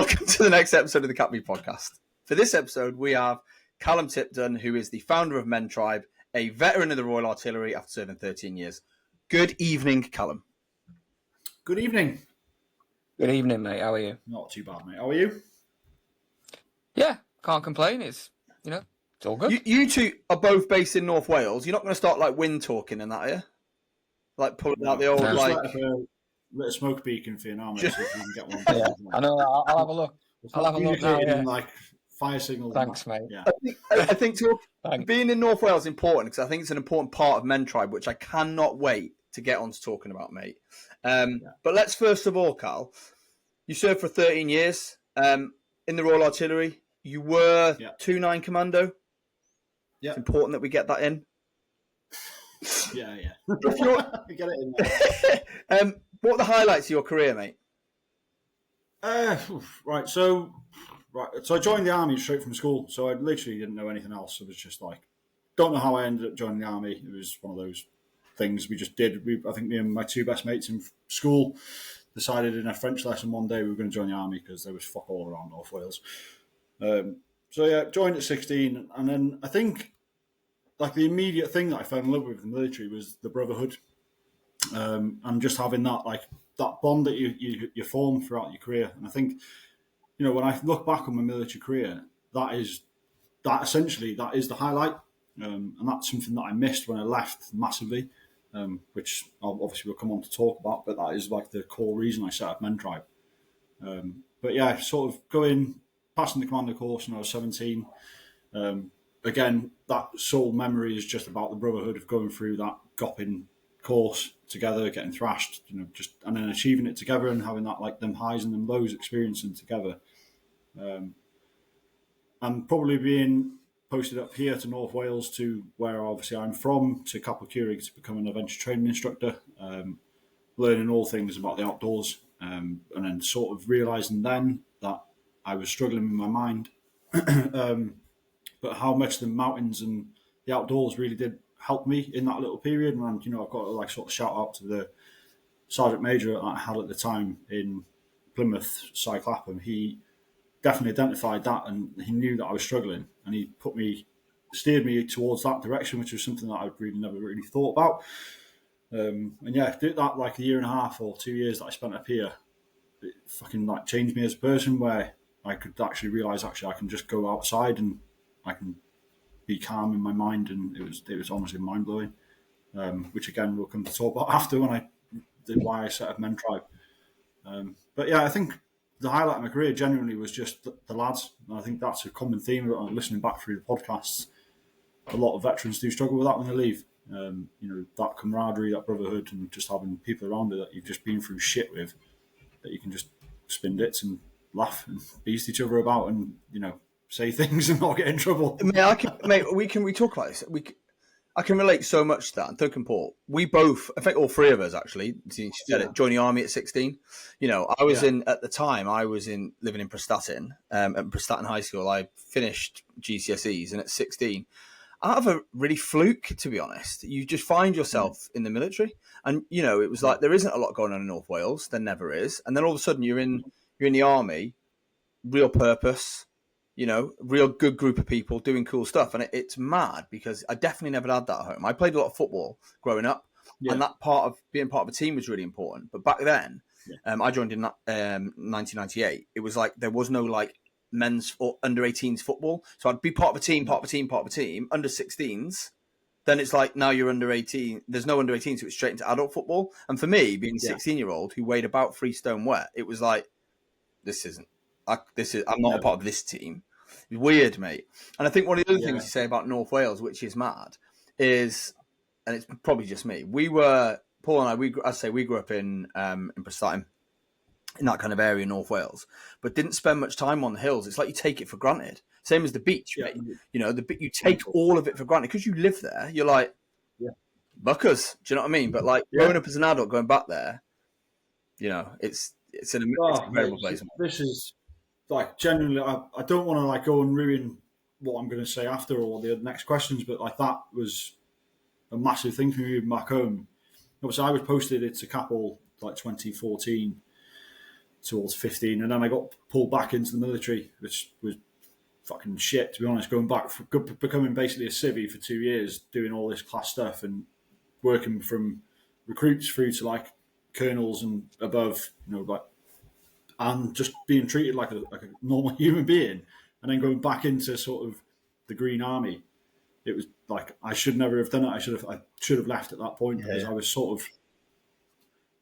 Welcome to the next episode of the CAPB podcast. For this episode, we have Callum Tipton, who is the founder of Mentribe, a veteran of the Royal Artillery after serving 13 years. Good evening, Callum. Good evening. Good evening, mate. How are you? Not too bad, mate. How are you? Yeah, can't complain. It's all good. You two are both based in North Wales. You're not going to start like wind talking and that, are you? Like pulling out the old Let a smoke beacon for you now, mate. So if you can get one. Yeah, I know. I'll have a look. I'll have a look now. Yeah. Like fire signals. Thanks, mate. Yeah. I think being in North Wales is important because I think it's an important part of Mentribe, which I cannot wait to get on to talking about, mate. But let's first of all, Cal, you served for 13 years in the Royal Artillery. You were 2-9 Commando. Yeah. It's important that we get that in. Yeah. If you're... Get it in there. What are the highlights of your career, mate? Right. So I joined the army straight from school. So I literally didn't know anything else. It was just like, don't know how I ended up joining the army. It was one of those things we just did. I think me and my two best mates in school decided in a French lesson one day we were going to join the army because there was fuck all around North Wales. Joined at 16, and then I think like the immediate thing that I fell in love with in the military was the brotherhood, and just having that bond that you form throughout your career. And I think, when I look back on my military career, that is the highlight, and that's something that I missed when I left massively, which obviously we'll come on to talk about. But that is like the core reason I set up Mentribe. But yeah, sort of passing the commander course when I was 17. Again, that sole memory is just about the brotherhood of going through that gopping course together, getting thrashed, and then achieving it together and having that like them highs and them lows experiencing together. And probably being posted up here to North Wales to where obviously I'm from, to CAPB to become an adventure training instructor, learning all things about the outdoors, and then sort of realising then that I was struggling with my mind, but how much the mountains and the outdoors really did help me in that little period. And I've got to sort of shout out to the Sergeant Major I had at the time in Plymouth, Cy Clapham. He definitely identified that, and he knew that I was struggling, and he steered me towards that direction, which was something that I'd really never really thought about. Did that like a year and a half or 2 years that I spent up here. It fucking changed me as a person, where I could actually realise I can just go outside and I can be calm in my mind, and it was honestly mind blowing. Which again we'll come to talk about after when I did why I set up Mentribe. But yeah, I think the highlight of my career genuinely was just the lads, and I think that's a common theme. Listening back through the podcasts, a lot of veterans do struggle with that when they leave. That camaraderie, that brotherhood, and just having people around you that you've just been through shit with, that you can just spin bits and laugh and beast each other about, and say things and not get in trouble. We talk about this. I can relate so much to that. And Thurk and Paul, we both, I think all three of us actually, she said it, joined the army at 16. I was at the time, I was living in Prestatyn, at Prestatyn High School. I finished GCSEs, and at 16, out of a really fluke, to be honest, you just find yourself in the military. And, it was like, there isn't a lot going on in North Wales. There never is. And then all of a sudden you're in the army, real purpose, real good group of people doing cool stuff. And it's mad because I definitely never had that at home. I played a lot of football growing up, and that part of being part of a team was really important. But back then, I joined in 1998. It was like there was no men's or under 18s football. So I'd be part of a team, under 16s. Then it's like, now you're under 18. There's no under 18, so it's straight into adult football. And for me, being a 16-year-old who weighed about 3 stone wet, it was like, I'm not a part of this team. It's weird, mate. And I think one of the other things you say about North Wales, which is mad, is, and it's probably just me, Paul and I we grew up in Prestatyn, in that kind of area in North Wales, but didn't spend much time on the hills. It's like you take it for granted. Same as the beach, mate. You take all of it for granted because you live there. You're like, buckers. Do you know what I mean? But growing up as an adult, going back there, it's an incredible place. This is genuinely. I don't want to go and ruin what I'm going to say after or the next questions, but that was a massive thing for me back home. Obviously, I was posted to Capel 2014. towards 15, and then I got pulled back into the military, which was fucking shit, to be honest. Going back, becoming basically a civvy for 2 years, doing all this class stuff and working from recruits through to like colonels and above, and just being treated like a normal human being, and then going back into sort of the Green Army. It was like I should never have done it. I should have left at that point because I was sort of,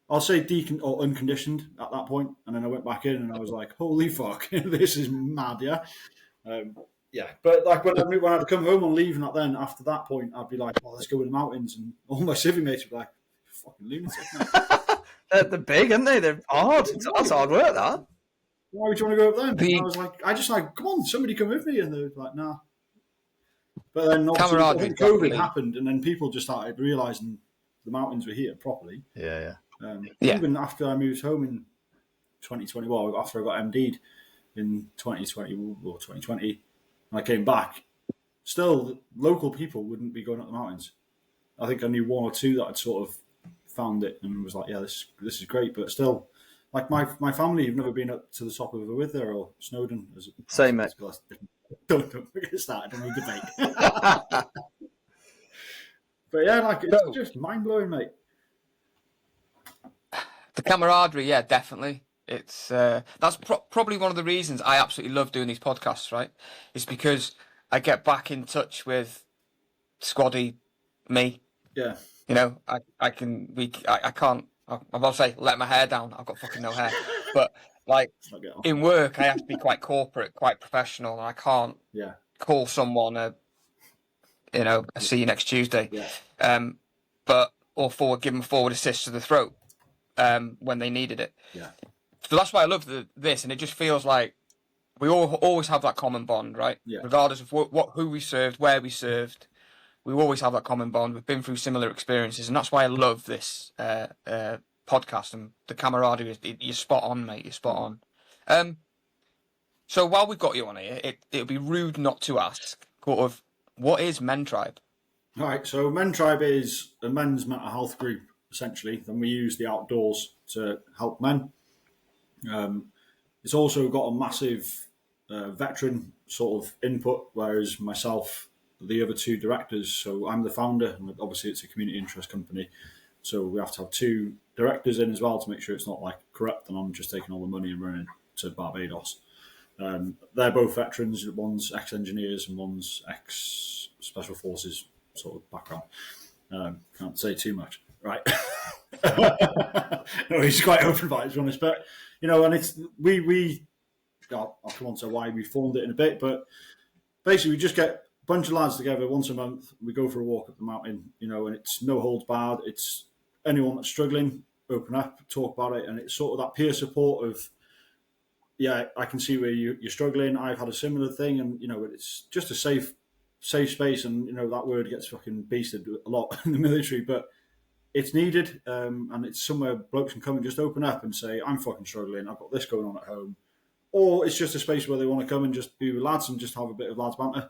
I'll say or unconditioned at that point, and then I went back in and I was like, holy fuck, this is mad, yeah. But like when I'd come home on leave, and then after that point, I'd be like, let's go in the mountains, and all my civvy mates would be like, fucking lunatic, mate. They're big, aren't they? They're hard. That's hard work, that. Why would you want to go up there? I was like, come on, somebody come with me, and they were like, nah. But then obviously COVID happened, and then people just started realising the mountains were here properly. Yeah. Even after I moved home in 2020, after I got MD'd in 2020 or 2020, and I came back, still local people wouldn't be going up the mountains. I think I knew one or two that had sort of found it and was like, yeah, this is great, but still, like my family have never been up to the top of a Wither or Snowdon. Same, mate. Don't get started on a debate. But yeah, like it's just mind blowing, mate. The camaraderie, yeah, definitely. It's that's probably one of the reasons I absolutely love doing these podcasts. Right, is because I get back in touch with squaddy me. Yeah, I can't. I'm about to say let my hair down. I've got fucking no hair, but like in work, I have to be quite corporate, quite professional, and I can't call someone a see you next Tuesday. Yeah. Give them a forward assist to the throat when they needed it. Yeah. So that's why I love this, and it just feels like we always have that common bond, right? Yeah. Regardless of who we served, where we served, we always have that common bond. We've been through similar experiences, and that's why I love this podcast and the camaraderie. You're spot on, mate. You're spot on. So while we've got you on here, it'd be rude not to ask, sort of, what is Mentribe? All right, so Mentribe is a men's mental health group, essentially, and we use the outdoors to help men. It's also got a massive veteran sort of input, whereas myself, the other two directors, so I'm the founder, and obviously it's a community interest company, so we have to have two directors in as well to make sure it's not like corrupt and I'm just taking all the money and running to Barbados. They're both veterans, one's ex-engineers and one's ex-special forces sort of background. Can't say too much, right? No, he's quite open about it, to be honest. But, and it's, I'll come on to why we formed it in a bit, but basically we just get a bunch of lads together once a month. We go for a walk up the mountain, and it's no holds barred. It's anyone that's struggling, open up, talk about it. And it's sort of that peer support of, yeah, I can see where you're struggling. I've had a similar thing, and it's just a safe space. And that word gets fucking beasted a lot in the military, but it's needed, and it's somewhere blokes can come and just open up and say, "I'm fucking struggling. I've got this going on at home," or it's just a space where they want to come and just be with lads and just have a bit of lads banter.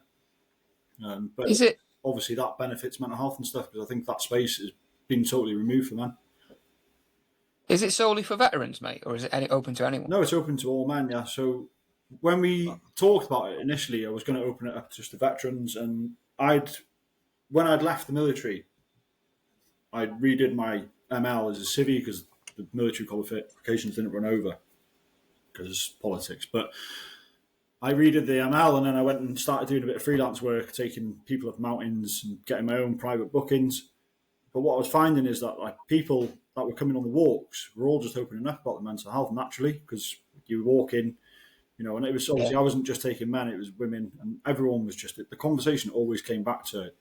But is it obviously that benefits mental health and stuff, because I think that space has been totally removed from men. Is it solely for veterans, mate, or is it open to anyone? No, it's open to all men, yeah. So when we talked about it initially, I was going to open it up just to veterans, and when I'd left the military, I redid my ML as a civvy because the military qualifications didn't run over because politics. But I redid the ML, and then I went and started doing a bit of freelance work, taking people up mountains and getting my own private bookings. But what I was finding is that like people that were coming on the walks were all just opening up about the mental health naturally, because you walk in, and it was obviously I wasn't just taking men, it was women, and everyone was just, the conversation always came back to,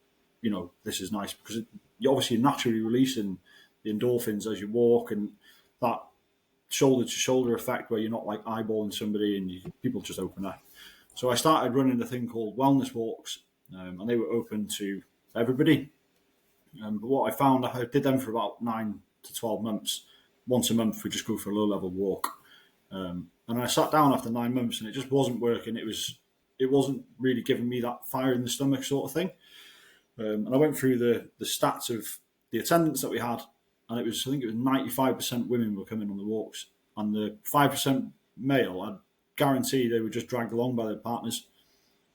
this is nice, because you're obviously naturally releasing the endorphins as you walk, and that shoulder to shoulder effect where you're not like eyeballing somebody, and people just open up. So I started running a thing called wellness walks, and they were open to everybody. But what I found, I did them for about 9 to 12 months. Once a month, we just go for a low-level walk. And I sat down after 9 months, and it just wasn't working. It wasn't really giving me that fire in the stomach sort of thing. And I went through the stats of the attendance that we had, and I think it was 95% women were coming on the walks. and the 5% male, I guarantee they were just dragged along by their partners.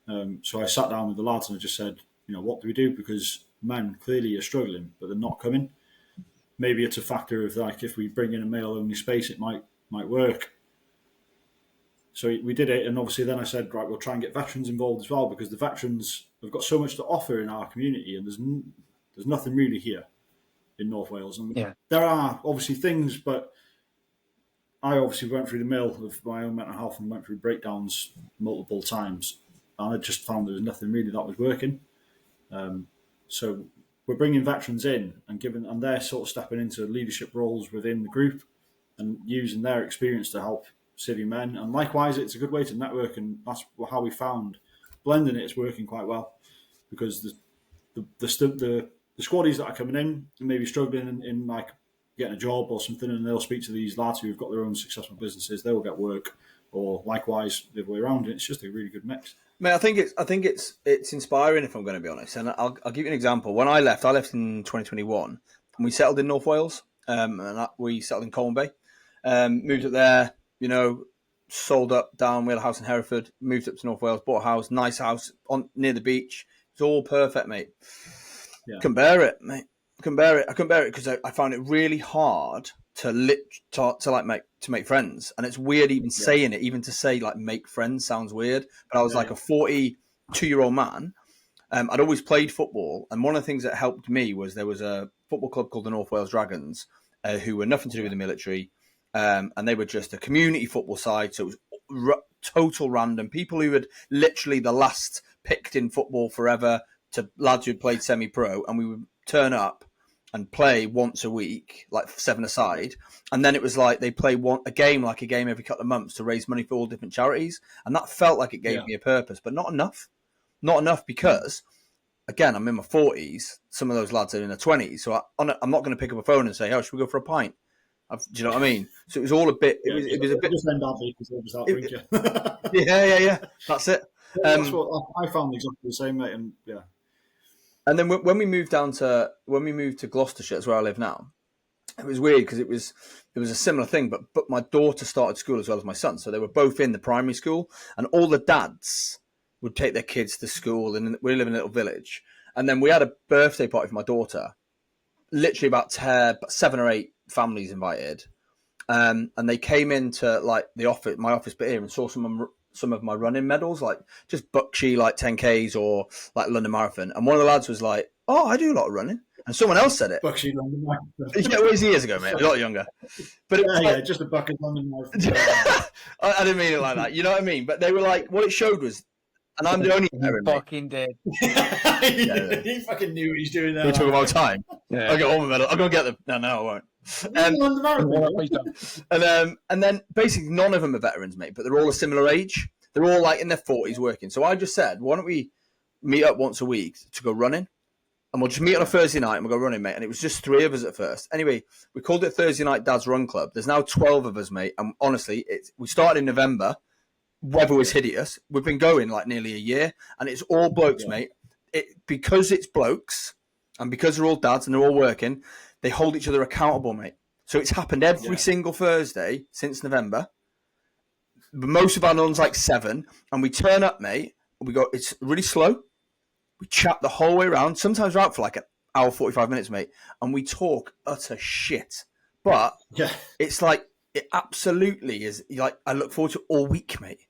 So I sat down with the lads and I just said, what do we do? Because men clearly are struggling, but they're not coming. Maybe it's a factor of like, if we bring in a male-only space, it might work. So we did it, and obviously then I said, right, we'll try and get veterans involved as well, because the veterans have got so much to offer in our community, and there's nothing really here in North Wales. And there are obviously things, but I obviously went through the mill of my own mental health and went through breakdowns multiple times, and I just found there was nothing really that was working. So we're bringing veterans in and they're sort of stepping into leadership roles within the group and using their experience to help civvy men. And likewise, it's a good way to network, and that's how we found blending it is working quite well, because the squaddies that are coming in and maybe struggling in like getting a job or something, and they'll speak to these lads who've got their own successful businesses, they will get work, or likewise the other way around. It's just a really good mix. Man, I think it's inspiring, if I'm going to be honest. And I'll give you an example. When I left in 2021, and we settled in North Wales. We settled in Colne Bay. Moved up there, sold up down. We had a house in Hereford. Moved up to North Wales, bought a house, nice house near the beach. It's all perfect, mate. Yeah. Couldn't bear it, mate. I couldn't bear it because I found it really hard to make friends, and it's weird even saying it. Even to say like make friends sounds weird. But I was like a 42-year-old man. I'd always played football, and one of the things that helped me was there was a football club called the North Wales Dragons, who were nothing to do with the military, and they were just a community football side. So it was total random people who had literally the last picked in football forever to lads who played semi-pro, and we would turn up and play once a week, like 7-a-side. And then it was like they play a game every couple of months to raise money for all different charities. And that felt like it gave me a purpose, but not enough. Not enough because, again, I'm in my 40s. Some of those lads are in their 20s. So I'm not going to pick up a phone and say, oh, should we go for a pint? Do you know what I mean? So it was all a bit... It was a bit... Just end badly because they just out drinking. Yeah. That's it. That's what I found exactly the same, mate. And yeah. And then when we moved to Gloucestershire, that's where I live now, it was weird because it was a similar thing, but my daughter started school as well as my son, so they were both in the primary school, and all the dads would take their kids to school, and we live in a little village, and then we had a birthday party for my daughter, literally about 7 or 8 families invited, and they came into like my office bit here, and saw some of my running medals, like just Buckshee, like 10Ks or like London Marathon. And one of the lads was like, oh, I do a lot of running. And someone else said it. Buckshee London Marathon. Yeah, it was years ago, mate. A lot younger. But it was just a bucket London Marathon. I didn't mean it like that. You know what I mean? But they were like, what it showed was, and I'm the only veteran, fucking did. He fucking knew what he's doing there. We're talking about time. Yeah. I'll get all my medals. I'll go get them. No, I won't. And then basically none of them are veterans, mate, but they're all a similar age. They're all like in their 40s working. So I just said, why don't we meet up once a week to go running? And we'll just meet on a Thursday night and we'll go running, mate. And it was just 3 of us at first. Anyway, we called it Thursday Night Dad's Run Club. There's now 12 of us, mate. And honestly, we started in November. Weather was hideous. We've been going like nearly a year, and it's all blokes, mate. Because it's blokes and because they're all dads and they're all working, they hold each other accountable, mate. So it's happened every single Thursday since November. Most of our runs like 7, and we turn up, mate. And it's really slow. We chat the whole way around. Sometimes we're out for like an hour, 45 minutes, mate, and we talk utter shit. But it's like it absolutely is. Like I look forward to it all week, mate,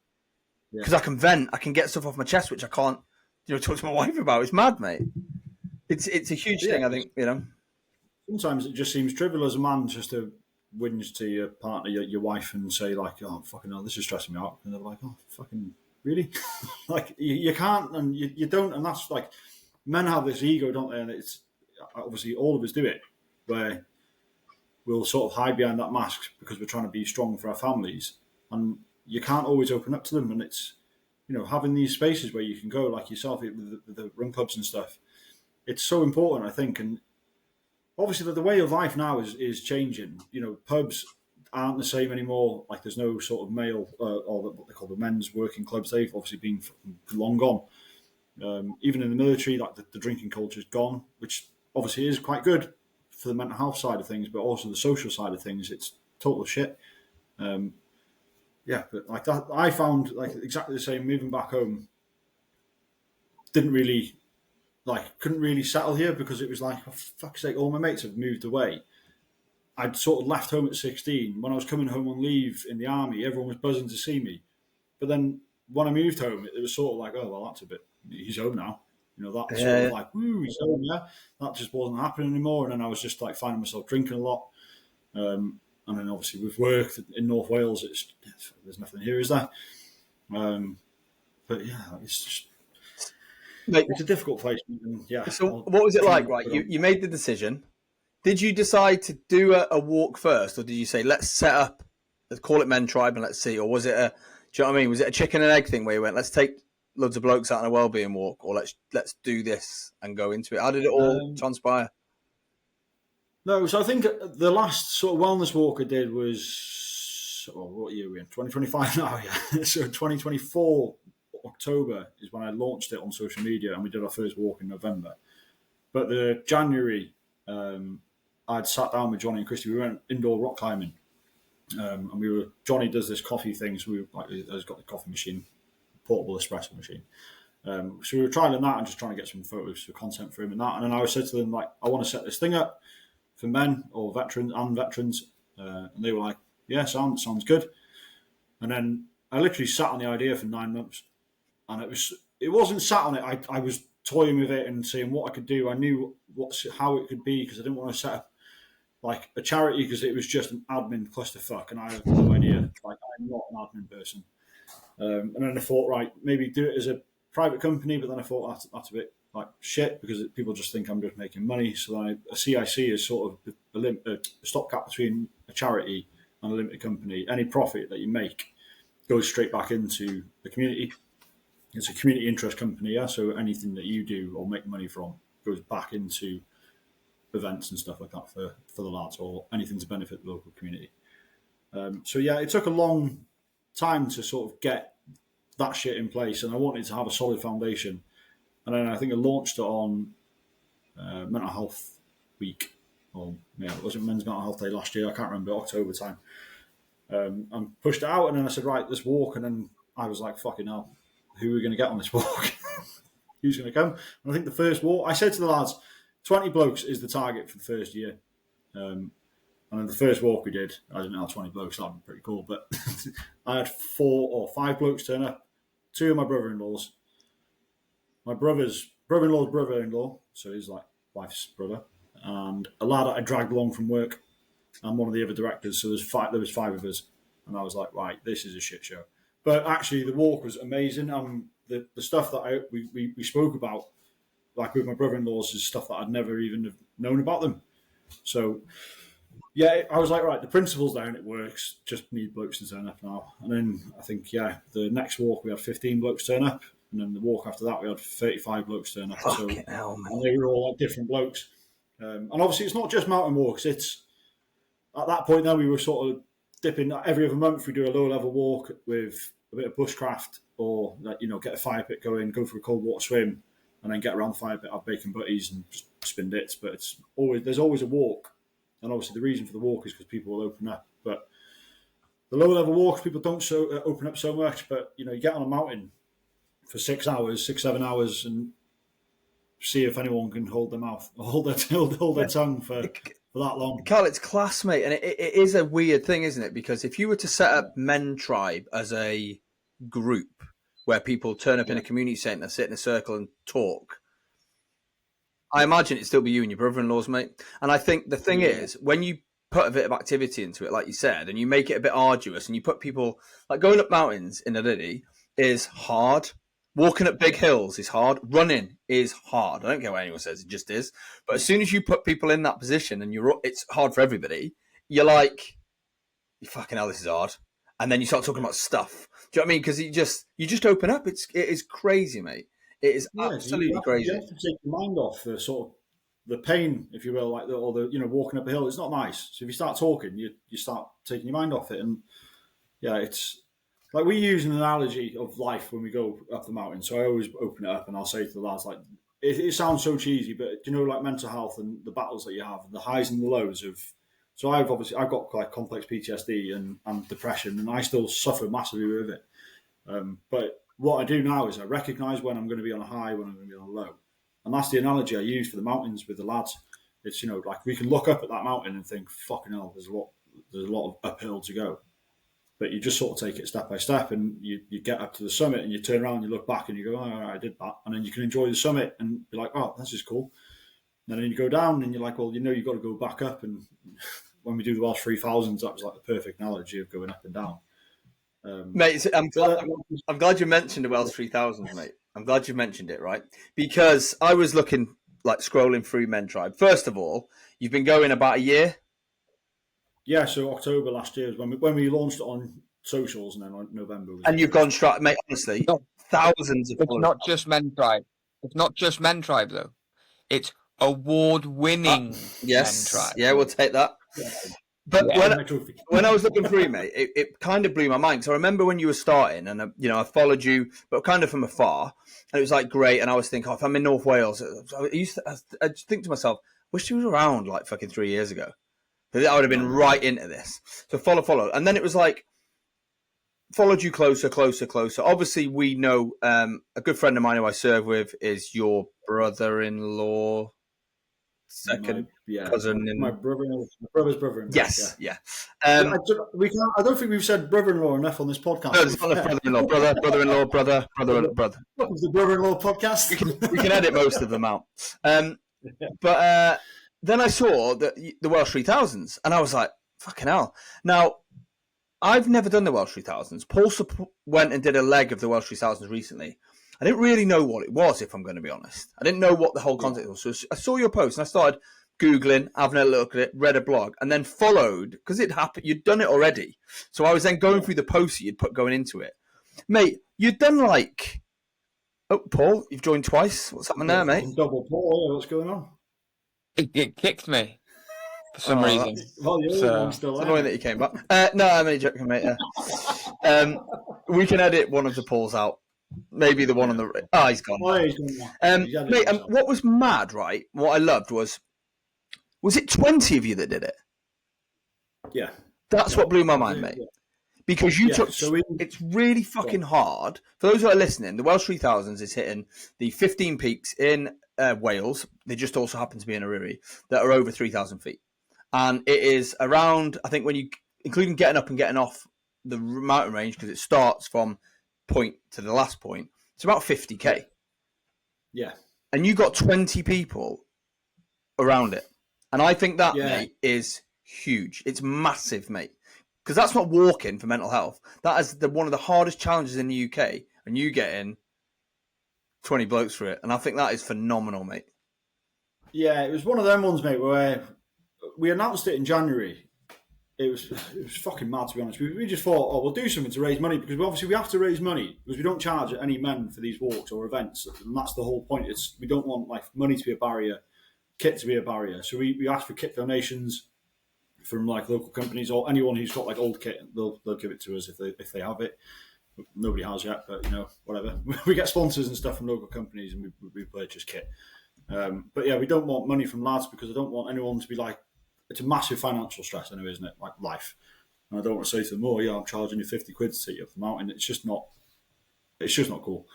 because I can vent. I can get stuff off my chest, which I can't, talk to my wife about. It's mad, mate. It's a huge thing, I think. Sometimes it just seems trivial as a man just to whinge to your partner, your wife, and say like, "Oh, fucking hell, this is stressing me out," and they're like, "Oh, fucking really?" Like you can't, and you don't, and that's like men have this ego, don't they? And it's obviously all of us do it, where we'll sort of hide behind that mask because we're trying to be strong for our families, and you can't always open up to them. And it's having these spaces where you can go like yourself with the run clubs and stuff. It's so important, I think, and obviously the way of life now is changing. Pubs aren't the same anymore. Like there's no sort of male or what they call the men's working clubs. They've obviously been long gone. Even in the military, like the drinking culture's gone, which obviously is quite good for the mental health side of things, but also the social side of things, it's total shit. Yeah, but like that, I found like exactly the same. Moving back home, couldn't really settle here because it was like, for fuck's sake, all my mates have moved away. I'd sort of left home at 16. When I was coming home on leave in the army, everyone was buzzing to see me. But then when I moved home, it was sort of like, oh, well, that's a bit, he's home now. You know, that sort of like, woo, he's home, yeah. That just wasn't happening anymore. And then I was just like finding myself drinking a lot. And then obviously with work in North Wales, there's nothing here, is there? But yeah, it's just, it's a difficult place. And yeah. So what was it like, right? You made the decision. Did you decide to do a walk first, or did you say, let's set up, let's call it Mentribe and let's see? Or was it do you know what I mean? Was it a chicken and egg thing where you went, let's take loads of blokes out on a wellbeing walk, or let's do this and go into it? How did it all transpire? No, so I think the last sort of wellness walk I did was, what year are we in? 2025 now, yeah. So 2024 October is when I launched it on social media, and we did our first walk in November. But the January, I'd sat down with Johnny and Christy. We went indoor rock climbing, and Johnny does this coffee thing, so he's got the coffee machine, portable espresso machine. So we were trialing that and just trying to get some photos for content for him and that. And then I said to them, like, I want to set this thing up for men or veterans, and they were like, yeah, sounds good. And then I literally sat on the idea for 9 months, and it wasn't sat on it. I was toying with it and seeing what I could do. I knew how it could be because I didn't want to set up like a charity because it was just an admin clusterfuck, and I have no idea. Like, I'm not an admin person. And then I thought, right, maybe do it as a private company, but then I thought that's a bit like shit because people just think I'm just making money. So then a CIC is sort of a stopgap between a charity and a limited company. Any profit that you make goes straight back into the community. It's a community interest company, yeah. So anything that you do or make money from goes back into events and stuff like that for the lads, or anything to benefit the local community. So yeah, it took a long time to sort of get that shit in place, and I wanted to have a solid foundation. And then I think I launched it on Mental Health Week, or yeah, it wasn't Men's Mental Health Day last year. I can't remember, October time. And pushed it out, and then I said, right, let's walk. And then I was like, fucking hell, who are we going to get on this walk? Who's going to come? And I think the first walk, I said to the lads, 20 blokes is the target for the first year. And then the first walk we did, I didn't have 20 blokes, that would be pretty cool, but I had 4 or 5 blokes turn up, 2 of my brother-in-laws, my brother-in-law's brother-in-law, so he's like wife's brother, and a lad that I dragged along from work, and one of the other directors, so there was 5 of us, and I was like, right, this is a shit show. But actually the walk was amazing, the stuff that we spoke about, like with my brother-in-laws, is stuff that I'd never even have known about them. So yeah, I was like, right, the principle's there and it works. Just need blokes to turn up now. And then I think, yeah, the next walk we had 15 blokes turn up, and then the walk after that we had 35 blokes turn up. Fucking hell, man. And they were all like different blokes. And obviously it's not just mountain walks. It's at that point then we were sort of dipping every other month. We do a low level walk with a bit of bushcraft, or get a fire pit going, go for a cold water swim, and then get around the fire pit, have bacon butties and just spin dits. But there's always a walk. And obviously the reason for the walk is because people will open up. But the lower level walks, people don't open up so much. But, you get on a mountain for 6 hours, 7 hours, and see if anyone can hold their mouth, or hold their tongue for that long. Carl, it's class, mate. And it is a weird thing, isn't it? Because if you were to set up Mentribe as a group where people turn up in a community centre, sit in a circle and talk, I imagine it'd still be you and your brother-in-laws, mate. And I think the thing is, when you put a bit of activity into it, like you said, and you make it a bit arduous, and you put people, like going up mountains in a Liddy is hard. Walking up big hills is hard. Running is hard. I don't care what anyone says, it just is. But as soon as you put people in that position and it's hard for everybody, you're like, fucking hell, this is hard. And then you start talking about stuff. Do you know what I mean? Because you just open up. It is crazy, mate. It is absolutely crazy. You have to take your mind off the sort of the pain, if you will, like walking up a hill. It's not nice. So if you start talking, you start taking your mind off it. And yeah, it's like we use an analogy of life when we go up the mountain. So I always open it up and I'll say to the lads, like, it sounds so cheesy, but like mental health and the battles that you have, the highs and the lows of So I've got like complex PTSD and depression, and I still suffer massively with it. But what I do now is I recognise when I'm going to be on a high, when I'm going to be on a low, and that's the analogy I use for the mountains with the lads. It's like we can look up at that mountain and think, "Fucking hell, there's a lot of uphill to go," but you just sort of take it step by step, and you get up to the summit, and you turn around, and you look back, and you go, "Oh, I did that," and then you can enjoy the summit and be like, "Oh, this is cool." And then you go down, and you're like, "Well, you've got to go back up." And when we do the Welsh 3000s, that was like the perfect analogy of going up and down. Mate, I'm glad you mentioned the Welsh 3000s, mate. I'm glad you mentioned it, right? Because I was looking, like, scrolling through Mentribe. First of all, you've been going about a year. Yeah, so October last year is when we launched it on socials, and then on November. And you've gone straight, mate. Honestly, thousands of. It's not just Mentribe. It's not just Mentribe though. It's award-winning Mentribe. Yeah, we'll take that. Yeah. But when I was looking through, mate, it kind of blew my mind. So I remember when you were starting, and I followed you, but kind of from afar, and it was like great. And I was thinking, if I'm in North Wales, I just think to myself, wish you was around like fucking 3 years ago. I would have been right into this. So follow, and then it was like followed you closer. Obviously, we know a good friend of mine who I serve with is your brother-in-law. Second cousin, my brother's brother-in-law. Yes, yeah. I don't think we've said brother-in-law enough on this podcast. No, it's not a brother-in-law, brother-in-law, brother. Welcome to the brother-in-law podcast. We can edit most of them out. But then I saw the Welsh 3000s, and I was like, fucking hell. Now, I've never done the Welsh 3000s. Paul went and did a leg of the Welsh 3000s recently. I didn't really know what it was, if I'm going to be honest. I didn't know what the whole concept was. So I saw your post, and I started Googling, having a look at it, read a blog, and then followed, because it happened. You'd done it already. So I was then going through the posts you'd put going into it. Mate, you'd done like... Oh, Paul, you've joined twice. What's happening there, mate? Double Paul, what's going on? It kicked me for some reason. Well, you're still it's annoying that you came back. No, I'm only joking, mate. We can edit one of the Pauls out. Maybe the one on the... Oh, he's gone. Mate, what was mad, right? What I loved was it 20 of you that did it? Yeah. That's what blew my mind, mate. Yeah. Because you took... it's really fucking hard. For those who are listening, the Welsh 3000s is hitting the 15 peaks in Wales. They just also happen to be in Eryri that are over 3,000 feet. And it is around, I think, when you... including getting up and getting off the mountain range, because it starts from... point to the last point, it's about 50k. Yeah. And you got 20 people around it. And I think that, mate, is huge. It's massive, mate. Because that's not walking for mental health. That is one of the hardest challenges in the UK. And you get in 20 blokes for it. And I think that is phenomenal, mate. Yeah, it was one of them ones, mate, where we announced it in January. It was fucking mad, to be honest. We just thought, we'll do something to raise money, because we have to raise money, because we don't charge any men for these walks or events, and that's the whole point. We don't want money to be a barrier, kit to be a barrier. So we asked for kit donations from local companies, or anyone who's got old kit. They'll give it to us if they have it. Nobody has yet, but whatever. We get sponsors and stuff from local companies, and we purchase kit. But yeah, we don't want money from lads, because I don't want anyone to be like. It's a massive financial stress anyway, isn't it? Like life. And I don't want to say to them, I'm charging you 50 quid to take you up the mountain. It's just not cool.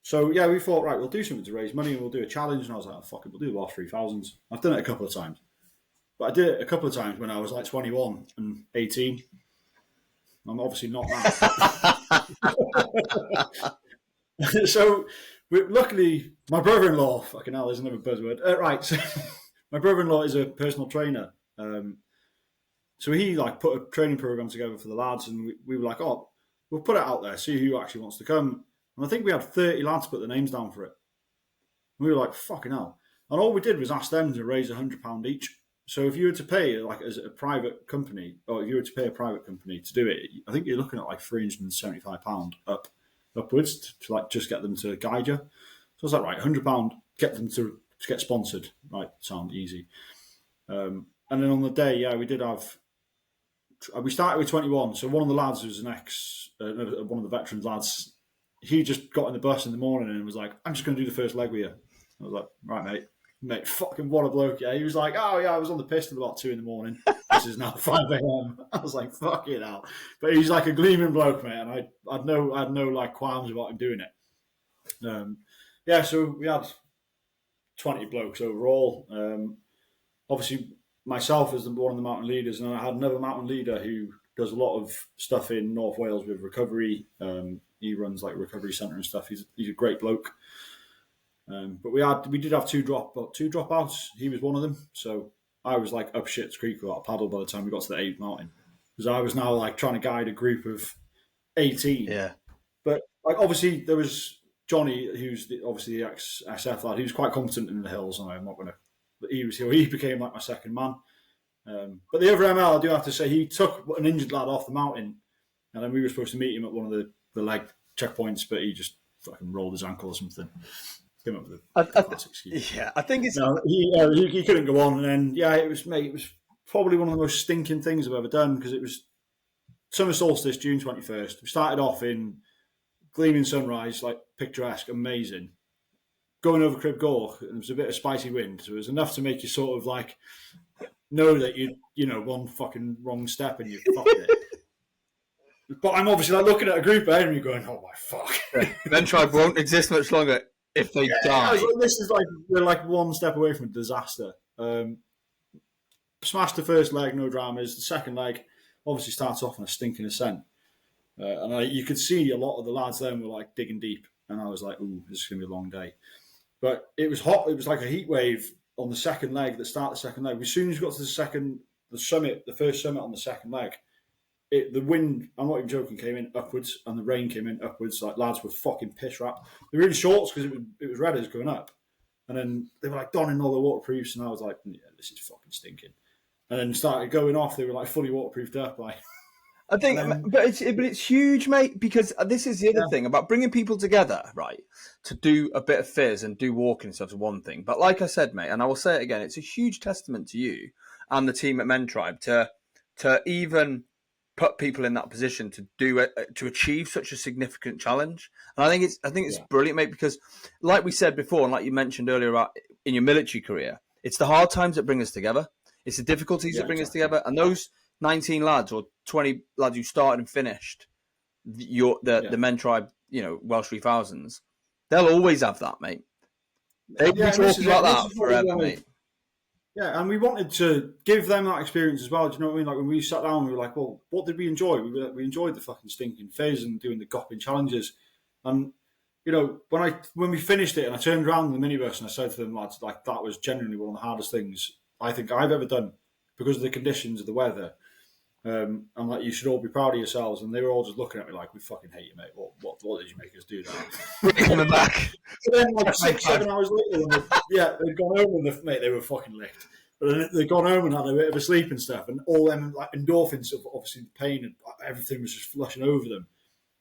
So yeah, we thought, right, we'll do something to raise money, and we'll do a challenge. And I was like, fuck it, we'll do the Welsh 3000s. I've done it a couple of times. But I did it a couple of times when I was 21 and 18. I'm obviously not that. So luckily, my brother-in-law, fucking hell, there's another buzzword. Right, so... my brother-in-law is a personal trainer. So he put a training program together for the lads, and we were like, we'll put it out there, see who actually wants to come. And I think we had 30 lads put their names down for it. And we were like, fucking hell. And all we did was ask them to raise £100 each. So if you were to pay as a private company, or if you were to pay a private company to do it, I think you're looking at £375 upwards to just get them to guide you. So I was like, right, £100, get them to get sponsored, right? Sound easy. And then on the day, we did have. We started with 21. So one of the lads who was one of the veterans lads, he just got in the bus in the morning and was like, "I'm just going to do the first leg with you." I was like, "Right, mate, Mate, fucking what a bloke, yeah. He was like, oh, yeah, I was on the piss till about 2 a.m. This is now 5 a.m. I was like, fuck it out. But he's like a gleaming bloke, mate, and I'd no like qualms about him doing it. Yeah, so we had 20 blokes overall. Obviously, myself as one of the mountain leaders, and I had another mountain leader who does a lot of stuff in North Wales with recovery. He runs like a recovery centre and stuff. He's a great bloke. But we did have two dropouts. He was one of them. So I was like up shit's creek without a paddle by the time we got to the 8th mountain, because I was now like trying to guide a group of 18. Yeah. But like obviously there was Johnny, who's obviously the ex-SF lad, who's quite competent in the hills, and I'm not going to. But he became like my second man. But the other ML, I do have to say, he took an injured lad off the mountain, and then we were supposed to meet him at one of the leg checkpoints, but he just fucking rolled his ankle or something. Came up with a classic excuse. Yeah, I think it's. No, he couldn't go on, and then it was probably one of the most stinking things I've ever done, because it was summer solstice, June 21st. We started off in gleaming sunrise, like picturesque, amazing. Going over Crib Gorge, and there was a bit of spicy wind, so it was enough to make you sort of like know that you know one fucking wrong step and you fucked it. But I'm obviously like looking at a group ahead of me going, oh my fuck. Mentribe won't exist much longer if they die. Like, this is like, we're like one step away from a disaster. Smashed the first leg, no dramas. The second leg obviously starts off on a stinking ascent. And you could see a lot of the lads then were like digging deep. And I was like, ooh, this is going to be a long day. But it was hot. It was like a heat wave on the second leg, the start of the second leg. As soon as we got to the first summit on the second leg, the wind, I'm not even joking, came in upwards, and the rain came in upwards. Like, lads were fucking piss wrapped. They were in shorts because it was red as going up. And then they were like donning all the waterproofs, and I was like, yeah, this is fucking stinking. And then started going off. They were like fully waterproofed up. Like, I think, but it's huge, mate, because this is the other thing about bringing people together, right? To do a bit of fizz and do walking and stuff is one thing. But like I said, mate, and I will say it again, it's a huge testament to you and the team at Mentribe to even put people in that position to do it, to achieve such a significant challenge. And I think it's brilliant, mate, because like we said before, and like you mentioned earlier about in your military career, it's the hard times that bring us together. It's the difficulties that bring us together. And those 19 lads or 20 lads who started and finished the Mentribe, Welsh 3000s, they'll always have that, mate. They'll be talking about that forever, mate. Yeah, and we wanted to give them that experience as well. Do you know what I mean? Like, when we sat down, we were like, well, what did we enjoy? We enjoyed the fucking stinking fizz and doing the gopping challenges. And, when we finished it and I turned around in the minibus and I said to them, lads, like, that was genuinely one of the hardest things I think I've ever done because of the conditions of the weather. I'm like, you should all be proud of yourselves. And they were all just looking at me like, we fucking hate you, mate. What did you make us do that? Coming back. So then, like 6-7 hours later, they'd gone home and they were fucking licked. But then they'd gone home and had a bit of a sleep and stuff. And all them like endorphins of obviously the pain and everything was just flushing over them.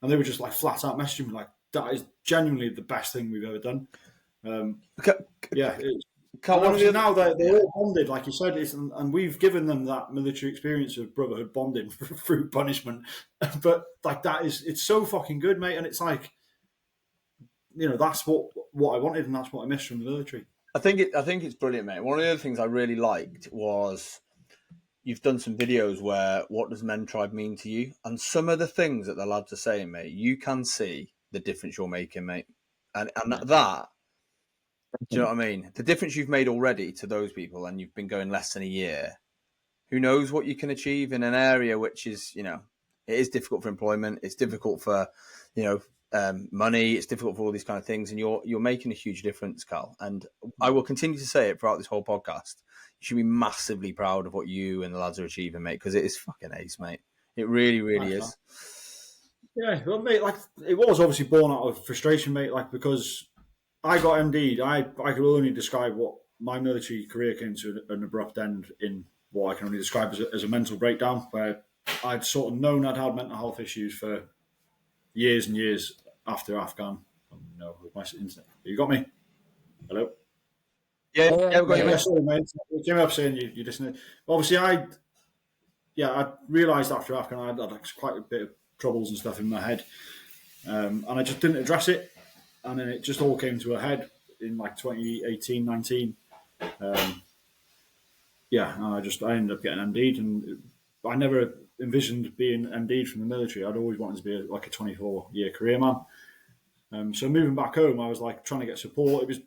And they were just like flat out messaging me like, that is genuinely the best thing we've ever done. Now they're all bonded, like you said, and we've given them that military experience of brotherhood bonding through punishment. But like it's so fucking good, mate. And it's like, that's what I wanted, and that's what I missed from the military. I think it's brilliant, mate. One of the other things I really liked was you've done some videos where what does Mentribe mean to you, and some of the things that the lads are saying, mate. You can see the difference you're making, mate, and that. Do you know what I mean? The difference you've made already to those people, and you've been going less than a year. Who knows what you can achieve in an area which is, it is difficult for employment. It's difficult for, money. It's difficult for all these kind of things. And you're making a huge difference, Cal. And I will continue to say it throughout this whole podcast. You should be massively proud of what you and the lads are achieving, mate, because it is fucking ace, mate. It really, really is. Yeah, well, mate, like, it was obviously born out of frustration, mate, like, because I got MD'd. I could only describe what my military career came to an abrupt end in what I can only describe as a mental breakdown, where I'd sort of known I'd had mental health issues for years and years after Afghan. Oh, no, with my internet. You got me? Hello? Yeah, we've got you. Sorry, mate. You came up saying you listened. Obviously, I realised after Afghan I had quite a bit of troubles and stuff in my head, and I just didn't address it. And then it just all came to a head in like 2018, 19. I ended up getting MD'd, and I never envisioned being MD'd from the military. I'd always wanted to be like a 24-year career man. So moving back home, I was like trying to get support. It was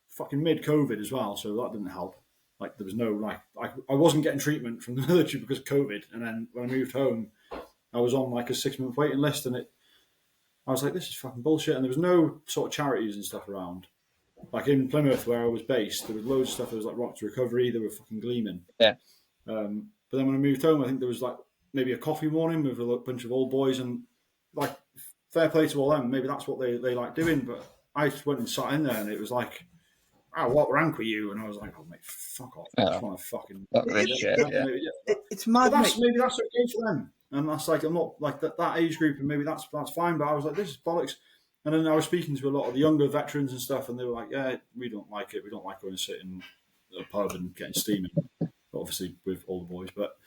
fucking mid-COVID as well, so that didn't help. Like there was no I wasn't getting treatment from the military because of COVID, and then when I moved home, I was on like a 6-month waiting list, and I was like, this is fucking bullshit. And there was no sort of charities and stuff around. Like in Plymouth, where I was based, there was loads of stuff. There was like Rock to Recovery. They were fucking gleaming. Yeah. But then when I moved home, I think there was like maybe a coffee morning with a bunch of old boys, and like fair play to all them. Maybe that's what they like doing. But I just went and sat in there, and it was like, what rank were you? And I was like, oh, mate, fuck off. I just want to fucking... It's mad, maybe that's okay for them. And that's like, I'm not like that age group, and maybe that's fine. But I was like, this is bollocks. And then I was speaking to a lot of the younger veterans and stuff, and they were like, yeah, we don't like it. We don't like going and sitting at a pub and getting steaming, obviously with all the boys. But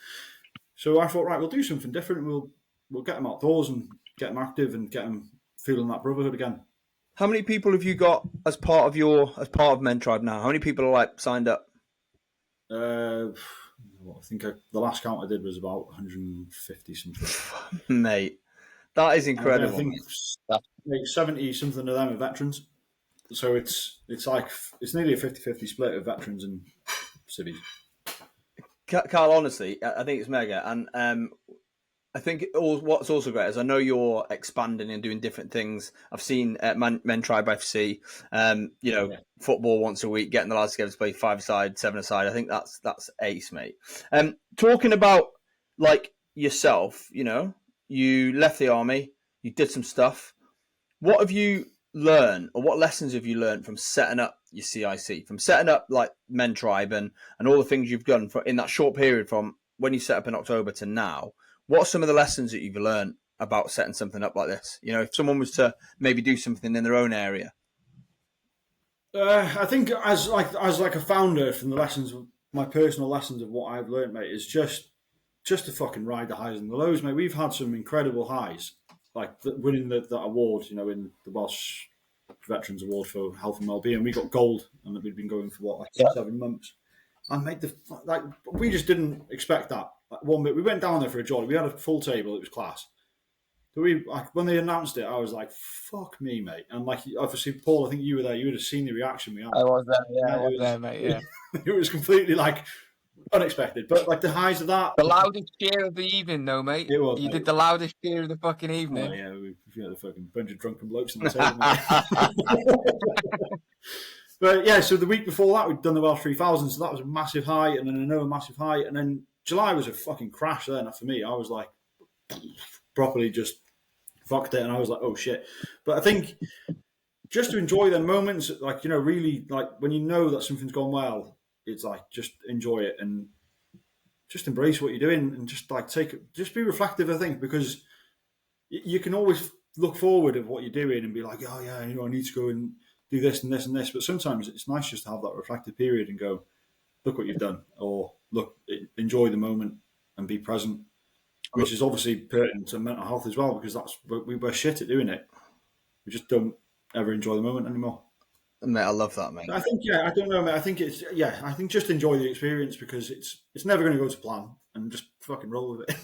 so I thought, right, we'll do something different. We'll get them outdoors and get them active and get them feeling that brotherhood again. How many people have you got as part of Mentribe now? How many people are like signed up? I think the last count I did was about 150 something. Mate, that is incredible. I think 70 something of them are veterans. So it's nearly a 50-50 split of veterans and civvies. Carl, honestly, I think it's mega, and I think what's also great is I know you're expanding and doing different things. I've seen Mentribe FC, football once a week, getting the lads together to play 5-a-side, 7-a-side. I think that's ace, mate. Talking about like yourself, you left the army, you did some stuff. What have you learned, or what lessons have you learned from setting up your CIC, from setting up like Mentribe and all the things you've done in that short period from when you set up in October to now? What are some of the lessons that you've learned about setting something up like this? If someone was to maybe do something in their own area. I think as a founder, from the lessons, my personal lessons of what I've learned, mate, is just to fucking ride the highs and the lows, mate. We've had some incredible highs, like winning that award, in the Welsh Veterans Award for Health and Wellbeing. We got gold, and we'd been going for 7 months. And mate, we just didn't expect that. Like, one bit, we went down there for a jolly. We had a full table. It was class. So when they announced it, I was like, "Fuck me, mate!" And like, obviously, Paul, I think you were there. You would have seen the reaction we had. I was there. Yeah, I was there, mate. Yeah, it was completely like unexpected. But like the highs of that, the loudest cheer of the evening, though, mate. It was. You did the loudest cheer of the fucking evening. Oh, yeah, we had a fucking bunch of drunken blokes on the table. But yeah, so the week before that, we'd done the Welsh 3000, so that was a massive high, and then another massive high, and then July was a fucking crash there. And for me, I was like, properly just fucked it, and I was like, oh shit. But I think just to enjoy the moments, like, really, like when you know that something's gone well, it's like just enjoy it and just embrace what you're doing, and just like just be reflective, I think, because you can always look forward of what you're doing and be like, oh yeah, I need to go and do this and this and this. But sometimes it's nice just to have that reflective period and go, look what you've done, or look, enjoy the moment and be present, which is obviously pertinent to mental health as well, because we're shit at doing it. We just don't ever enjoy the moment anymore. Mate, I love that, mate. I think, I don't know, mate. I think I think just enjoy the experience, because it's never going to go to plan, and just fucking roll with it.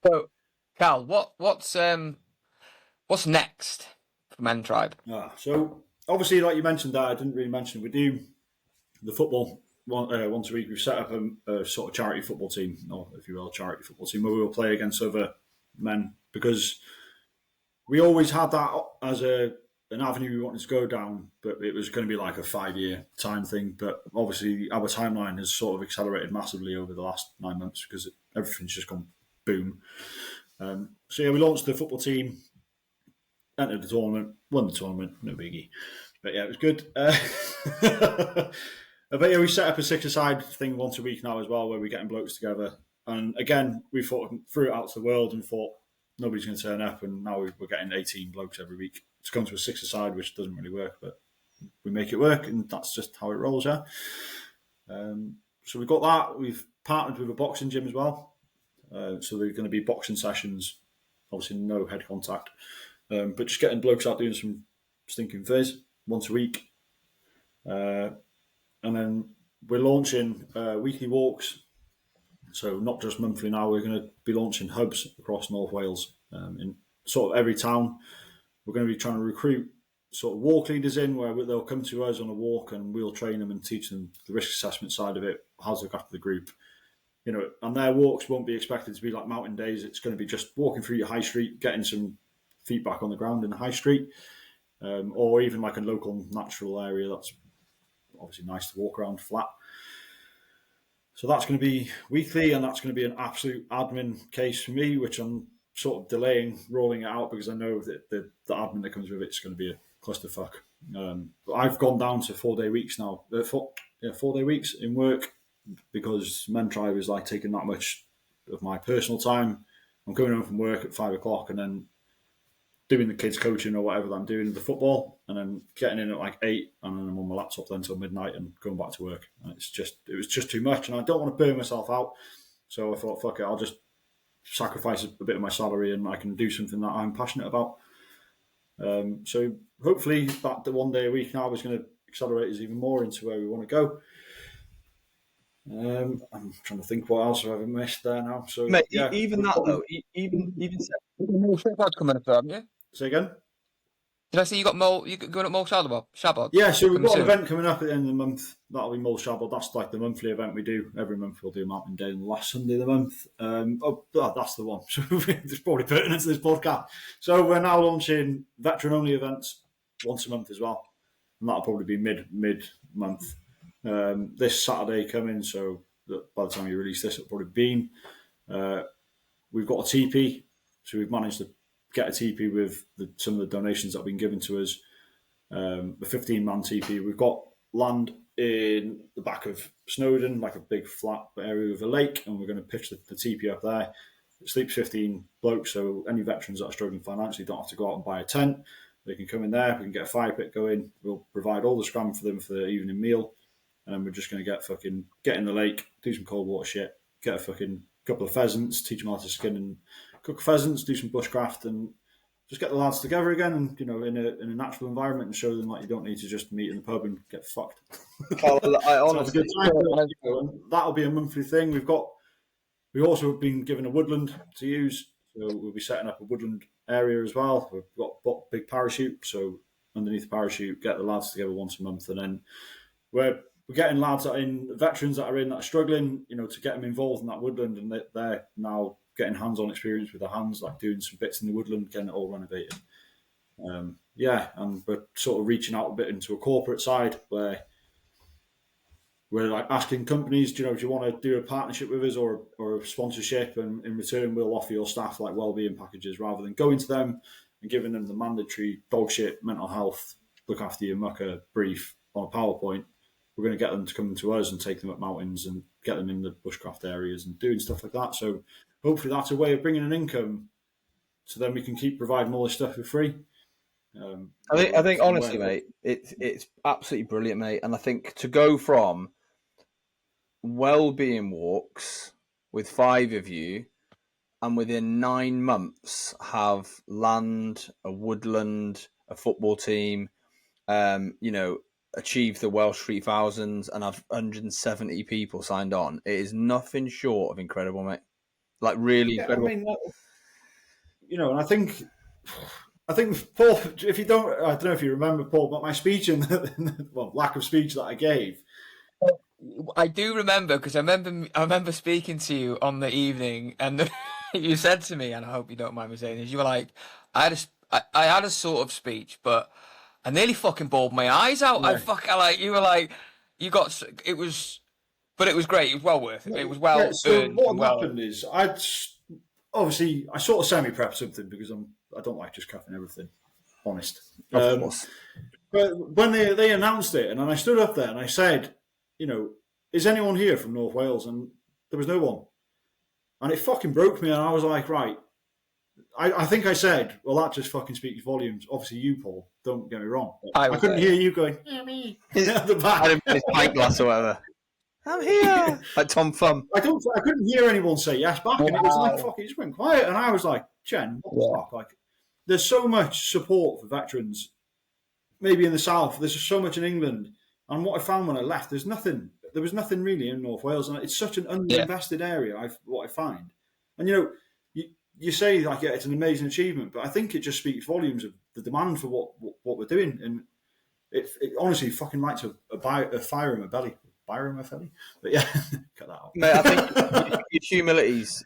So, Cal, what's next for Mentribe? So obviously, like you mentioned, that I didn't really mention, we do the football once a week. We've set up a sort of charity football team, or if you will, charity football team, where we will play against other men, because we always had that as an avenue we wanted to go down, but it was going to be like a 5-year time thing. But obviously, our timeline has sort of accelerated massively over the last 9 months, because everything's just gone boom. So yeah, we launched the football team, entered the tournament, won the tournament, no biggie. But yeah, it was good. But yeah, we set up a 6-a-side thing once a week now as well, where we're getting blokes together. And again, we threw it out to the world and thought nobody's going to turn up. And now we're getting 18 blokes every week to come to a 6-a-side, which doesn't really work, but we make it work, and that's just how it rolls, yeah. So we've got that. We've partnered with a boxing gym as well. So there's going to be boxing sessions, obviously no head contact, but just getting blokes out doing some stinking fizz once a week. And then we're launching weekly walks. So not just monthly now, we're going to be launching hubs across North Wales in sort of every town. We're going to be trying to recruit sort of walk leaders in where they'll come to us on a walk and we'll train them and teach them the risk assessment side of it, how to look after the group. You know, and their walks won't be expected to be like mountain days. It's going to be just walking through your high street, getting some feet back on the ground in the high street, or even like a local natural area that's obviously nice to walk around flat. So that's going to be weekly, and that's going to be an absolute admin case for me, which I'm sort of delaying rolling it out because I know that the admin that comes with it's going to be a clusterfuck. But I've gone down to 4-day weeks now. 4-day weeks in work because Mentribe is like taking that much of my personal time. I'm coming home from work at 5 o'clock and then doing the kids coaching or whatever that I'm doing, the football, and then getting in at like 8, and then I'm on my laptop then until midnight and going back to work. And it was just too much, and I don't want to burn myself out. So I thought, fuck it, I'll just sacrifice a bit of my salary and I can do something that I'm passionate about. So hopefully that the 1 day a week now is going to accelerate us even more into where we want to go. I'm trying to think what else I've ever missed there now. So, mate, yeah, even that though, even More Shabbat coming up, haven't you? say again. Did I see you got more? You going up more Shabbat? Yeah, so we've got soon. an event coming up at the end of the month. That'll be Mull Shabbat. That's like the monthly event we do. Every month we'll do Mountain Day on the last Sunday of the month. That's the one. So it's probably pertinent to this podcast. So we're now launching veteran-only events once a month as well. And that'll probably be mid-month. This Saturday coming, so that by the time you release this, it'll probably be been. We've got a TP, so we've managed to get a TP with some of the donations that have been given to us. The 15-man TP. We've got land in the back of Snowdon, like a big flat area with a lake, and we're going to pitch the TP up there. It sleeps 15 blokes, so any veterans that are struggling financially don't have to go out and buy a tent. They can come in there, we can get a fire pit going, we'll provide all the scram for them for the evening meal, and then we're just going to get in the lake, do some cold water shit, get a fucking couple of pheasants, teach them how to skin and cook pheasants, do some bushcraft, and just get the lads together again, and in a natural environment, and show them like you don't need to just meet in the pub and get fucked. I honestly, that'll be a monthly thing. We've also been given a woodland to use, so we'll be setting up a woodland area as well. We've got a big parachute, so underneath the parachute, get the lads together once a month, and then we're getting lads veterans that are struggling, to get them involved in that woodland, and they're now getting hands-on experience with their hands, like doing some bits in the woodland, getting it all renovated. And we're sort of reaching out a bit into a corporate side where we're like asking companies, do you want to do a partnership with us or a sponsorship, and in return we'll offer your staff like wellbeing packages rather than going to them and giving them the mandatory dog shit, mental health, look after your mucker brief on a PowerPoint. We're going to get them to come to us and take them up mountains and get them in the bushcraft areas and doing stuff like that. So hopefully that's a way of bringing an income, so then we can keep providing all this stuff for free. I think honestly, mate, it's absolutely brilliant, mate. And I think to go from well-being walks with 5 of you, and within 9 months have land, a woodland, a football team, achieve the Welsh 3000s and have 170 people signed on. It is nothing short of incredible, mate. Like really incredible. I mean, and I think Paul, if you don't, I don't know if you remember, Paul, but my speech and lack of speech that I gave. I do remember, because I remember speaking to you on the evening, and you said to me, and I hope you don't mind me saying this, you were like, I had a sort of speech, but I nearly fucking bawled my eyes out. Yeah. You were like, it was great. It was well worth it. It was well earned. So what happened is, I sort of semi-prepped something because I don't like just covering everything, honest. Of course. But when they announced it, and then I stood up there and I said, is anyone here from North Wales? And there was no one. And it fucking broke me, and I was like, right. I think I said, well, that just fucking speaks volumes. Obviously, you, Paul, don't get me wrong. I couldn't hear you going, hear me, at the back. I didn't put his pint glass or whatever. I'm here. Like Tom Thumb. I couldn't hear anyone say yes back, and it was like, fuck, it just went quiet. And I was like, Jen, what the fuck? Like, there's so much support for veterans, maybe in the South. There's just so much in England. And what I found when I left, there was nothing really in North Wales, and it's such an underinvested area. What I find, and you say like, yeah, it's an amazing achievement, but I think it just speaks volumes of the demand for what we're doing, and it honestly fucking lights a fire in my belly. Fire in my belly, but yeah, cut that out. Mate, I think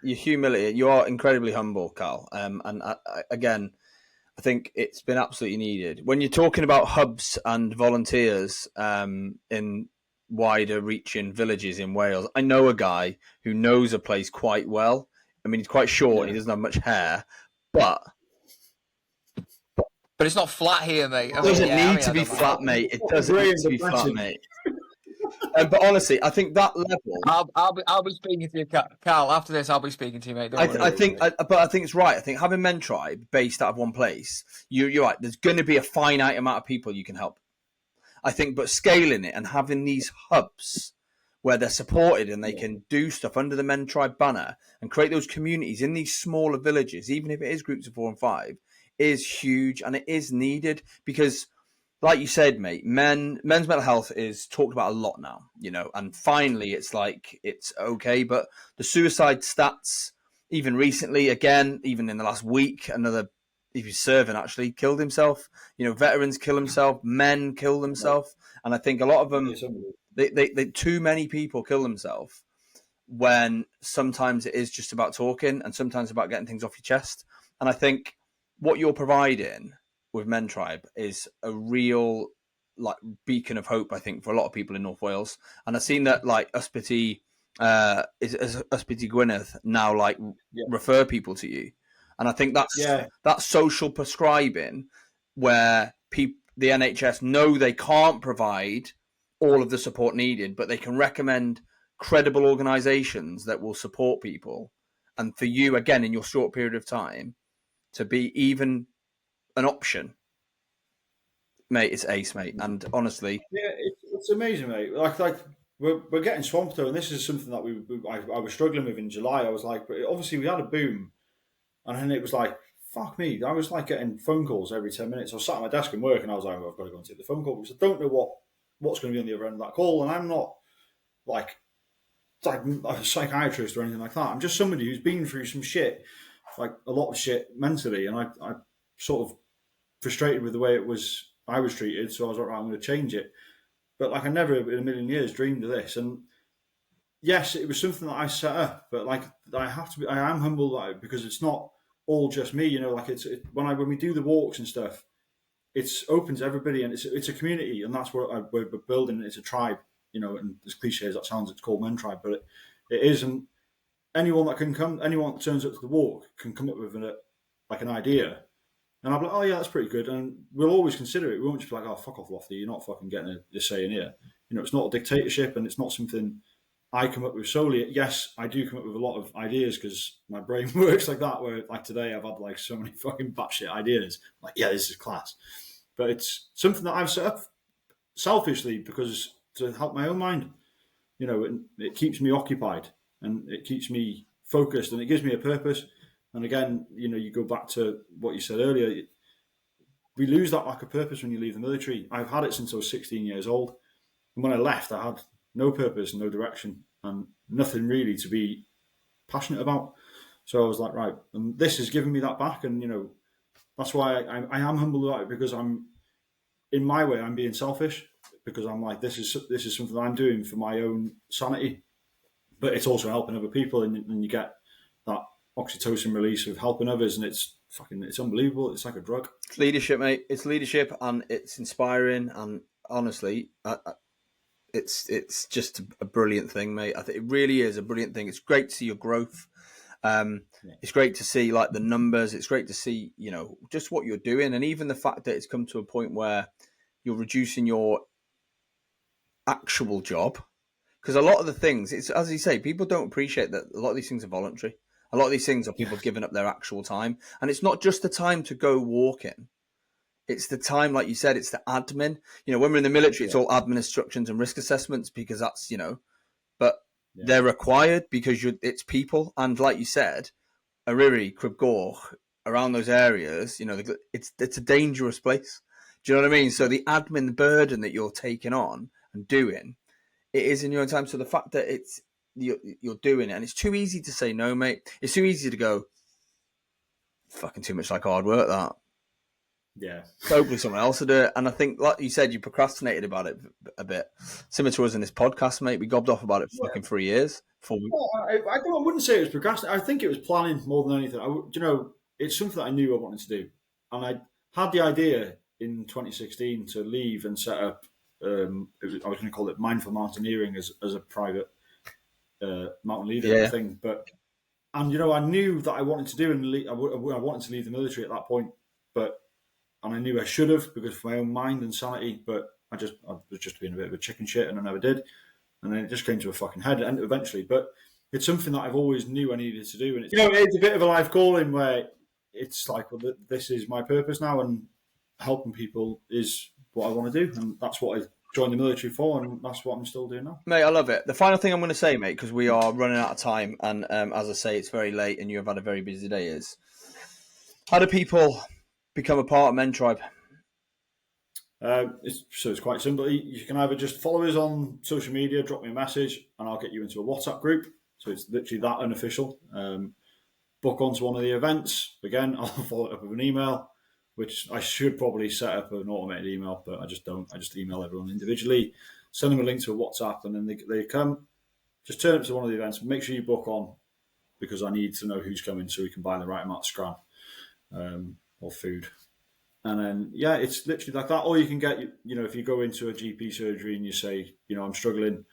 your humility, you are incredibly humble, Cal. And again, I think it's been absolutely needed. When you're talking about hubs and volunteers in wider reaching villages in Wales, I know a guy who knows a place quite well. I mean, he's quite short, he doesn't have much hair, but it's not flat here, mate. It doesn't need to be flat, mate. It doesn't need to be flat, mate. But honestly, I think that level. I'll be speaking to you, Carl. After this, I'll be speaking to you, mate. I think it's right. I think having Mentribe based out of one place, you're right. There's going to be a finite amount of people you can help. I think, but scaling it and having these hubs where they're supported and they can do stuff under the Mentribe banner and create those communities in these smaller villages, even if it is groups of 4 and 5, is huge and it is needed because, like you said, mate, men's mental health is talked about a lot now, and finally it's like it's okay. But the suicide stats, even recently, again, even in the last week, another, if he's serving, actually killed himself. Veterans kill themselves, men kill themselves, and I think a lot of them, they too many people kill themselves when sometimes it is just about talking and sometimes about getting things off your chest. And I think what you're providing with Mentribe is a real beacon of hope, I think, for a lot of people in North Wales. And I've seen that Ysbyty Gwynedd now refer people to you. And I think that's social prescribing where the NHS know they can't provide all of the support needed, but they can recommend credible organisations that will support people. And for you, again, in your short period of time, to be even an option, mate, it's ace, mate. And honestly, it's amazing, mate. Like we're getting swamped though, and this is something that I was struggling with in July. I was like, but obviously we had a boom, and then it was like, fuck me. I was like getting phone calls every 10 minutes. I was sat at my desk and work, and I was like, I've got to go and take the phone call because I don't know what's going to be on the other end of that call, and I'm not like a psychiatrist or anything like that. I'm just somebody who's been through some shit, like a lot of shit mentally, and I sort of frustrated with the way I was treated, so I was like, right, I'm going to change it. But I never in a million years dreamed of this. And yes, it was something that I set up, but I am humble about it because it's not all just me. When we do the walks and stuff, it's open to everybody, and it's a community, and that's what we're building. It's a tribe, and as cliche as that sounds, it's called Mentribe, but it isn't. Anyone that can come, anyone that turns up to the walk can come up with an idea. And I'll be like, oh yeah, that's pretty good. And we'll always consider it. We won't just be like, oh, fuck off, Lofty, you're not fucking getting a say in here. It's not a dictatorship, and it's not something I come up with solely. Yes, I do come up with a lot of ideas because my brain works like that, where like today I've had so many fucking batshit ideas. Like, yeah, this is class. But it's something that I've set up selfishly because to help my own mind. It keeps me occupied and it keeps me focused and it gives me a purpose. And again, you go back to what you said earlier. We lose that lack of purpose when you leave the military. I've had it since I was 16 years old. And when I left, I had no purpose, no direction, and nothing really to be passionate about. So I was like, right, and this has given me that back. And, that's why I am humble about it, because I'm, in my way, I'm being selfish, because I'm like, this is something I'm doing for my own sanity, but it's also helping other people. And you get that oxytocin release of helping others, and it's unbelievable. It's like a drug. It's leadership, mate. It's leadership, and it's inspiring. And honestly, it's just a brilliant thing, mate. I think it really is a brilliant thing. It's great to see your growth. It's great to see the numbers. It's great to see just what you're doing, and even the fact that it's come to a point where you're reducing your actual job, because a lot of the things, it's as you say, people don't appreciate that a lot of these things are voluntary. A lot of these things are people giving up their actual time, and it's not just the time to go walking. It's the time, like you said, it's the admin. When we're in the military, it's all admin instructions and risk assessments, because that's but they're required because it's people. And like you said, Ariri, Cribgoch, around those areas, it's a dangerous place. Do you know what I mean? So the admin burden that you're taking on and doing, it is in your own time. So the fact that you're doing it, and it's too easy to say no, mate. It's too easy to go, fucking too much like hard work, that. Yeah. Hopefully someone else will do it. And I think, like you said, you procrastinated about it a bit. Similar to us in this podcast, mate. We gobbed off about it for fucking 3 years. 4 weeks. Well, I wouldn't say it was procrastinating. I think it was planning more than anything. It's something that I knew I wanted to do. And I had the idea in 2016 to leave and set up, I was going to call it mindful mountaineering as a private mountain leader thing. And I knew that I wanted to do, and I wanted to leave the military at that point. And I knew I should have, because for my own mind and sanity, but I was just being a bit of a chicken shit, and I never did. And then it just came to a fucking head and eventually. But it's something that I've always knew I needed to do. And it's a bit of a life calling where it's like, well, this is my purpose now, and helping people is what I want to do. And that's what I joined the military for, and that's what I'm still doing now. Mate, I love it. The final thing I'm going to say, mate, because we are running out of time, and as I say, it's very late and you have had a very busy day, is how do people become a part of Mentribe? It's quite simple. You can either just follow us on social media, drop me a message, and I'll get you into a WhatsApp group. So it's literally that unofficial. Book onto one of the events. Again, I'll follow it up with an email, which I should probably set up an automated email, but I just don't. I just email everyone individually, send them a link to a WhatsApp, and then they come. Just turn up to one of the events. Make sure you book on, because I need to know who's coming so we can buy the right amount of scram or food. And then, it's literally like that. Or you can get, if you go into a GP surgery and you say, I'm struggling,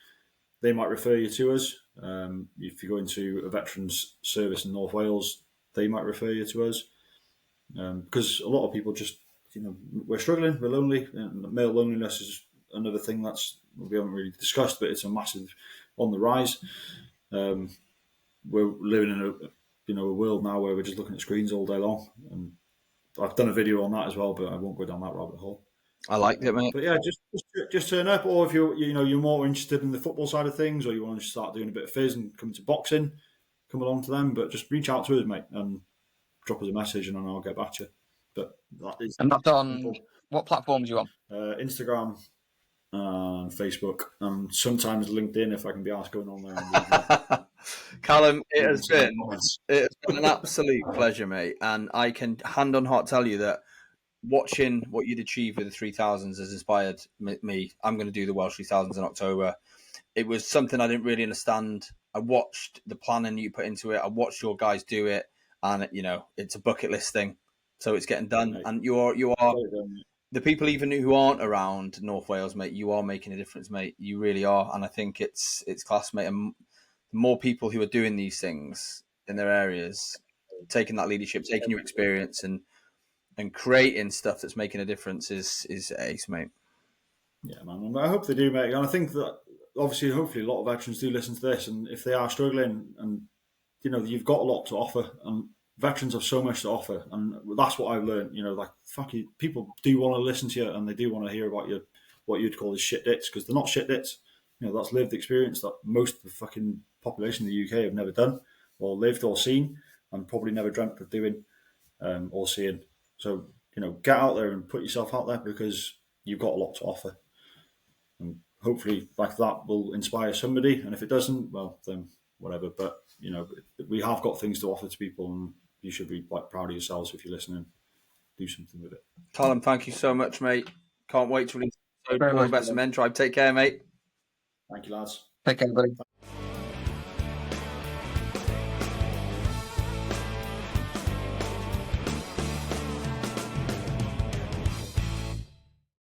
they might refer you to us. If you go into a veterans service in North Wales, they might refer you to us. Because a lot of people just, we're struggling, we're lonely. And male loneliness is another thing we haven't really discussed, but it's a massive on the rise. We're living in a world now where we're just looking at screens all day long. And I've done a video on that as well, but I won't go down that rabbit hole. I liked it, mate. But yeah, just turn up. Or if you're more interested in the football side of things, or you want to start doing a bit of fizz and come to boxing, come along to them. But just reach out to us, mate, and drop us a message, and then I'll get back to you. But and that's on what platforms you on? Instagram and Facebook, and sometimes LinkedIn if I can be asked going on there. Callum, it has been an absolute pleasure, mate. And I can hand on heart tell you that watching what you'd achieved with the 3000s has inspired me. I'm going to do the Welsh 3000s in October. It was something I didn't really understand. I watched the planning you put into it. I watched your guys do it, and it's a bucket list thing. So it's getting done, mate. And you are the people even who aren't around North Wales, mate. You are making a difference, mate. You really are, and I think it's class, mate. And the more people who are doing these things in their areas, taking that leadership, taking your experience, and creating stuff that's making a difference is ace, mate. Yeah, man. I hope they do, mate. And I think that obviously, hopefully, a lot of veterans do listen to this, and if they are struggling, and you've got a lot to offer, and veterans have so much to offer, and that's what I've learned. Fuck you, people do want to listen to you, and they do want to hear about what you'd call as shit dits, because they're not shit dits. That's lived experience that most of the fucking population in the UK have never done, or lived, or seen, and probably never dreamt of doing, or seeing. So, get out there and put yourself out there, because you've got a lot to offer. And hopefully, like that will inspire somebody. And if it doesn't, well, then whatever. But, we have got things to offer to people, and you should be quite proud of yourselves if you're listening. Do something with it. Callum, thank you so much, mate. Can't wait to release all the best of Mentribe. Take care, mate. Thank you, lads. Take care, buddy.